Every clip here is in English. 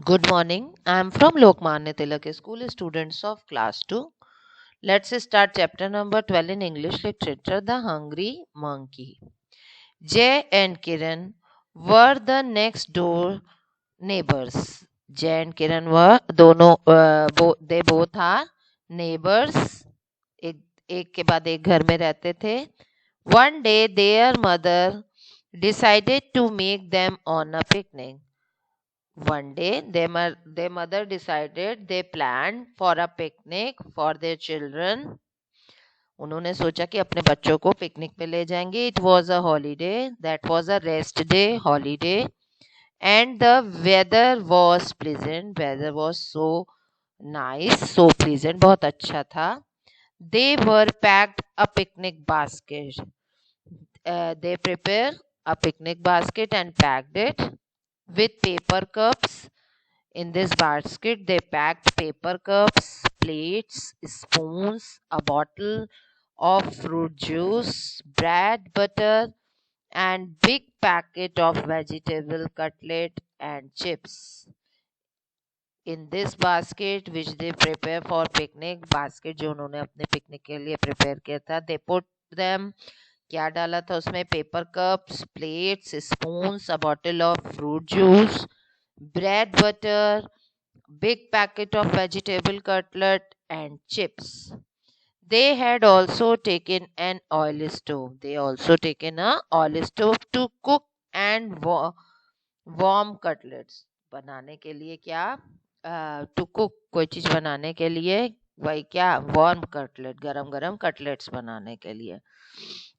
Good morning. I am from Lokmanya Tilak School, students of class 2. Let's start chapter number 12 in English literature, The Hungry Monkey. Jay and Kiran were the next door neighbors. Jay and Kiran were they both are neighbors. एक एक के बाद एक घर में रहते थे. One day their mother decided to make them on a picnic. One day, their mother decided they planned for a picnic for their children. उन्होंने सोचा कि अपने बच्चों को पिकनिक पे ले जाएंगे. It was a holiday. That was a rest day, holiday. And the weather was pleasant. Weather was so nice, so pleasant. बहुत अच्छा था. They were packed a picnic basket. They prepared a picnic basket and packed it with paper cups. In this basket, they packed paper cups, plates, spoons, a bottle of fruit juice, bread, butter, and big packet of vegetable cutlet and chips. In this basket, which they prepare for picnic, basket जो उन्होंने अपने picnic के लिए prepare किया था, they put them. क्या डाला था उसमें? Paper cups, plates, spoons, a bottle of fruit juice, bread, butter, big packet of vegetable cutlet and chips. They had also taken an oil stove. They also taken a oil stove to cook and warm cutlets. बनाने के लिए क्या? To cook कोई चीज बनाने के लिए वही क्या? Warm cutlet, गरम गरम cutlets बनाने के लिए.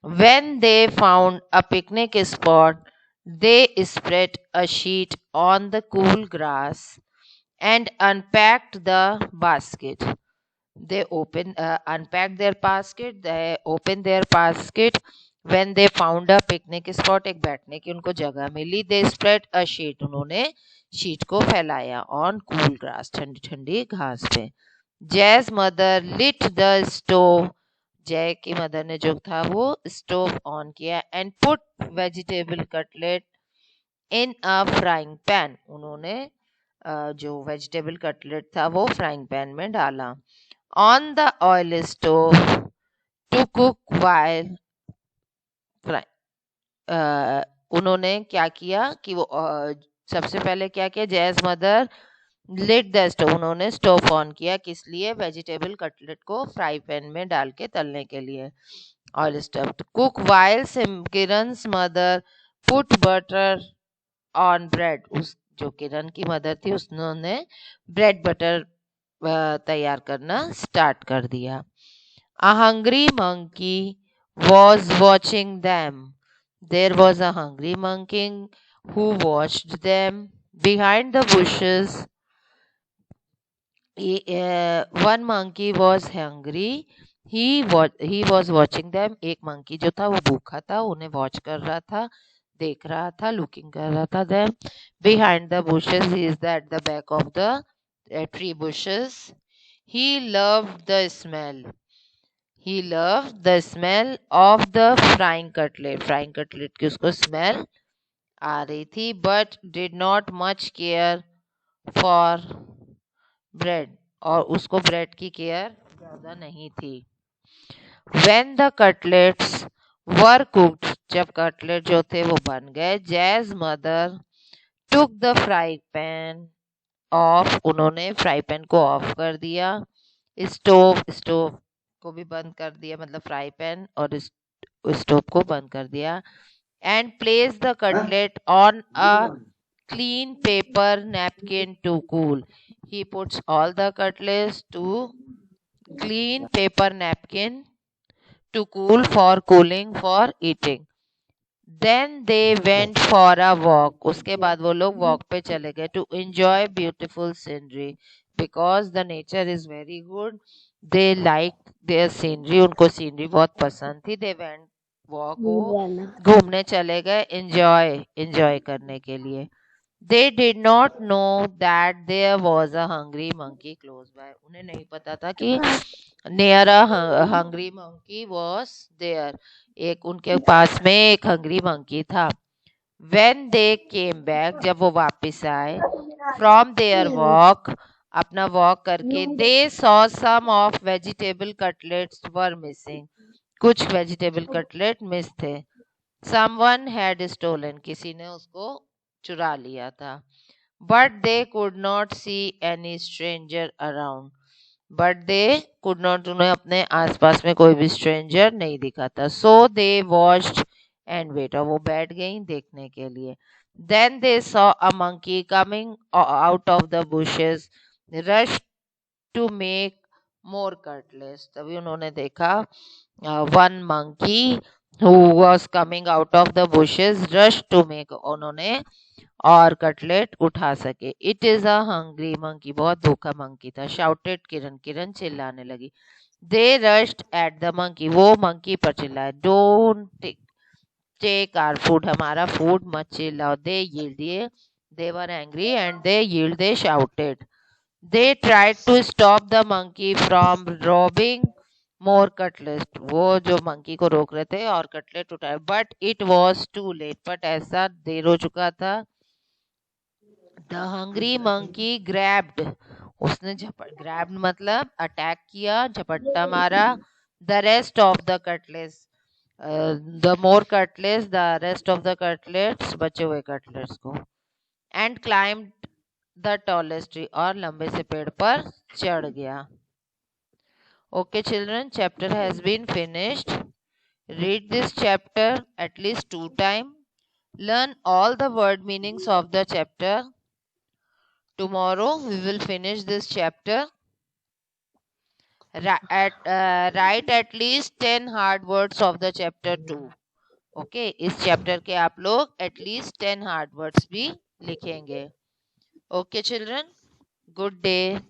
When they found a picnic spot, they spread a sheet on the cool grass and unpacked the basket. They unpacked their basket. They opened their basket. When they found a picnic spot, एक बैठने की उनको जगह मिली. They spread a sheet. उन्होंने sheet को फैलाया on cool grass, ठंडी ठंडी घास पे. Jay's mother lit the stove. जय की मदर ने जो था वो स्टोव ऑन किया and put vegetable cutlet in a frying pan. उन्होंने जो वेजिटेबल कटलेट था वो फ्राइंग पैन में डाला. On the oil stove to cook while उन्होंने क्या किया कि वो सबसे पहले क्या किया? जैज मदर लिट द स्टोव. उन्होंने स्टोव ऑन किया. किस लिए? वेजिटेबल कटलेट को फ्राई पैन में डाल के तलने के लिए. Oil stove cook while Kiran's mother put butter on bread. उस जो किरण की मदर थी उसने ब्रेड बटर तैयार करना स्टार्ट कर दिया. A hungry monkey was watching them. There was a hungry monkey who watched them behind the bushes. One monkey was hungry. He was watching them. एक monkey जो था वो भूखा था, उन्हें watch कर रहा था, देख रहा था, looking कर रहा था. Them behind the bushes, he is at the back of the tree bushes. He loved the smell. He loved the smell of the frying cutlet. Frying cutlet की उसको smell आ रही थी, but did not much care for bread. और उसको bread की care ज्यादा नहीं थी. When the cutlets were cooked, जब कटलेट जो थे वो बन गए, Jay's mother took the frying pan off. उन्होंने फ्राई पैन को ऑफ कर दिया. स्टोव को भी बंद कर दिया, मतलब फ्राई पैन और स्टोव को बंद कर दिया. And place the cutlet on a clean paper napkin to cool. He puts all the cutlets to clean paper napkin to cool for cooling for eating. Then they went for a walk. उसके बाद वो लोग walk पे चले गए to enjoy beautiful scenery because the nature is very good. They like their scenery. उनको scenery बहुत पसंद थी. They went walk वो घूमने चले गए enjoy करने के लिए. They did not know that there was a hungry monkey close by. उन्हें नहीं पता था कि near a hungry monkey was there. एक उनके पास में एक hungry monkey था. When they came back, जब वो वापस आए, from their walk, अपना walk करके, they saw some of vegetable cutlets were missing. कुछ vegetable cutlet miss थे. Someone had stolen, किसी ने उसको चुरा लिया था. But they could not see any stranger around. But they could not, उन्हें अपने आसपास में कोई भी stranger नहीं दिखा था. So they watched and waited. और वो बैठ गई देखने के लिए. Then they saw a monkey coming out of the bushes, rushed to make more cutlets. तभी उन्होंने देखा one monkey who was coming out of the bushes rushed to make, उन्होंने और कटलेट उठा सके. It is a hungry monkey, बहुत भूखा monkey था. शाउटेड किरण, किरण चिल्लाने लगी. They rushed at the monkey, वो मंकी पर चिल्लाए. डोंट टेक आवर फूड, हमारा फूड मत चिल्लाओ. दे यील्ड, ये they were angry and they yelled, they shouted. They tried to stop the monkey from robbing more cutlet, वो जो monkey को रोक रहे थे और कटलेट उठाए. But it was too late, but ऐसा देर हो चुका था. द हंग्री मंकी ग्रैब्ड, उसने ग्रैब्ड मतलब अटैक किया, झपट्टा मारा. The rest of the cutlets, the more cutlets, the rest of the cutlets, बचे हुए कटलेट्स को. And climbed the tallest tree, और लंबे से पेड़ पर चढ़ गया. Okay children, chapter has been finished. Read this chapter at least 2 times. Learn all the word meanings of the chapter. Tomorrow we will finish this chapter. Write at least 10 hard words of the chapter 2. Okay, इस chapter के आप लोग at least 10 hard words भी लिखेंगे. Okay children, good day.